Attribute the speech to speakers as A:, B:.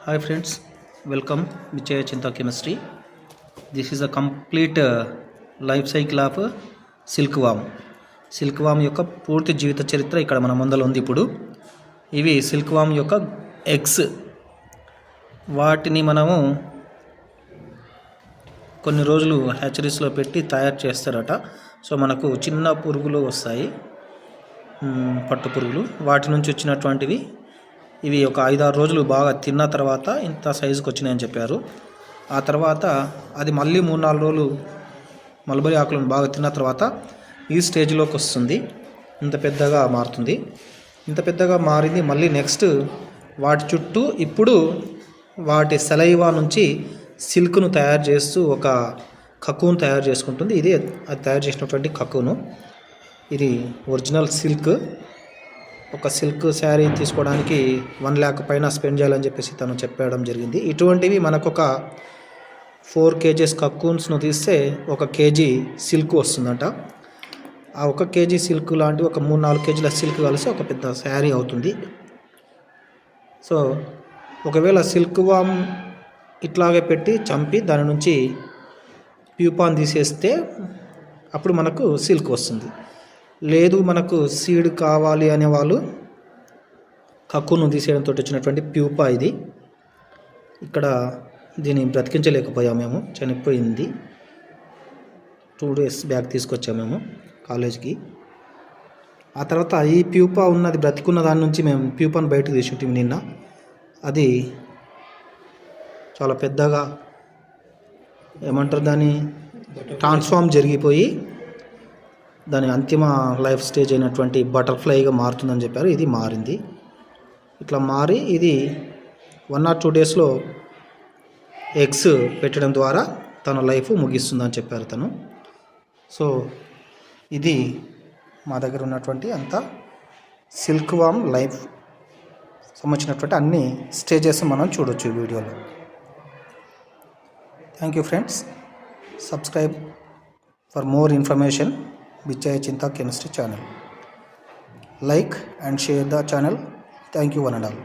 A: Hi friends, welcome Vichaya Chinta Chemistry. This is a complete life cycle of silkworm. సిల్క్వామ్ యొక్క పూర్తి జీవిత చరిత్ర ఇక్కడ మన ముందర ఉంది. ఇప్పుడు ఇవి సిల్క్వామ్ యొక్క ఎగ్స్. వాటిని మనము కొన్ని రోజులు హ్యాచరీస్లో పెట్టి తయారు చేస్తారట. సో మనకు చిన్న పురుగులు వస్తాయి, పట్టు పురుగులు. వాటి నుంచి వచ్చినటువంటివి ఇవి ఒక 5-6 రోజులు బాగా తిన్న తర్వాత ఇంత సైజుకి వచ్చినాయని చెప్పారు. ఆ తర్వాత అది మళ్ళీ 3-4 రోజులు మల్బరీ ఆకులను బాగా తిన్న తర్వాత ఈ స్టేజ్లోకి వస్తుంది. ఇంత పెద్దగా మారుతుంది. ఇంత పెద్దగా మారింది. మళ్ళీ నెక్స్ట్ వాటి చుట్టూ ఇప్పుడు వాటి సలైవా నుంచి సిల్క్ను తయారు చేస్తూ ఒక కకూన్ తయారు చేసుకుంటుంది. ఇది అది తయారు చేసినటువంటి కకూను. ఇది ఒరిజినల్ సిల్క్. ఒక సిల్క్ శారీ తీసుకోవడానికి 1 lakh పైన స్పెండ్ చేయాలని చెప్పేసి తను చెప్పడం జరిగింది. ఇటువంటివి మనకు ఒక 4 kgs కకూన్స్ను తీస్తే 1 kg సిల్క్ వస్తుందంట. ఆ 1 kg సిల్క్ లాంటి ఒక 3-4 kgల సిల్క్ కలిసి ఒక పెద్ద శారీ అవుతుంది. సో ఒకవేళ సిల్క్ వామ్ ఇట్లాగే పెట్టి చంపి దాని నుంచి ప్యూపాన్ తీసేస్తే అప్పుడు మనకు సిల్క్ వస్తుంది. లేదు మనకు సీడ్ కావాలి అనేవాళ్ళు కక్కును తీసేయడంతో వచ్చినటువంటి ప్యూపా ఇది. ఇక్కడ దీన్ని బ్రతికించలేకపోయాము మేము, చనిపోయింది. 2 days బ్యాక్ తీసుకొచ్చాము మేము కాలేజ్కి. ఆ తర్వాత ఈ ప్యూపా ఉన్నది బ్రతికున్న దాని నుంచి మేము ప్యూపాను బయటకు తీసుకుంటాం నిన్న. అది చాలా పెద్దగా ఏమంటారు దాన్ని ట్రాన్స్ఫార్మ్ జరిగిపోయి దాని అంతిమ లైఫ్ స్టేజ్ అయినటువంటి బటర్ఫ్లైగా మారుతుందని చెప్పారు. ఇది మారింది. ఇట్లా మారి ఇది 1 or 2 daysలో ఎగ్స్ పెట్టడం ద్వారా తన లైఫ్ ముగిస్తుందని చెప్పారు తను. సో ఇది మా దగ్గర ఉన్నటువంటి అంత సిల్క్ వామ్ లైఫ్ సంబంధించినటువంటి అన్ని స్టేజెస్ మనం చూడొచ్చు ఈ వీడియోలో. Thank you friends. Subscribe for more information Vichaya Chinta Chemistry channel. Like and share the channel. Thank you one and all.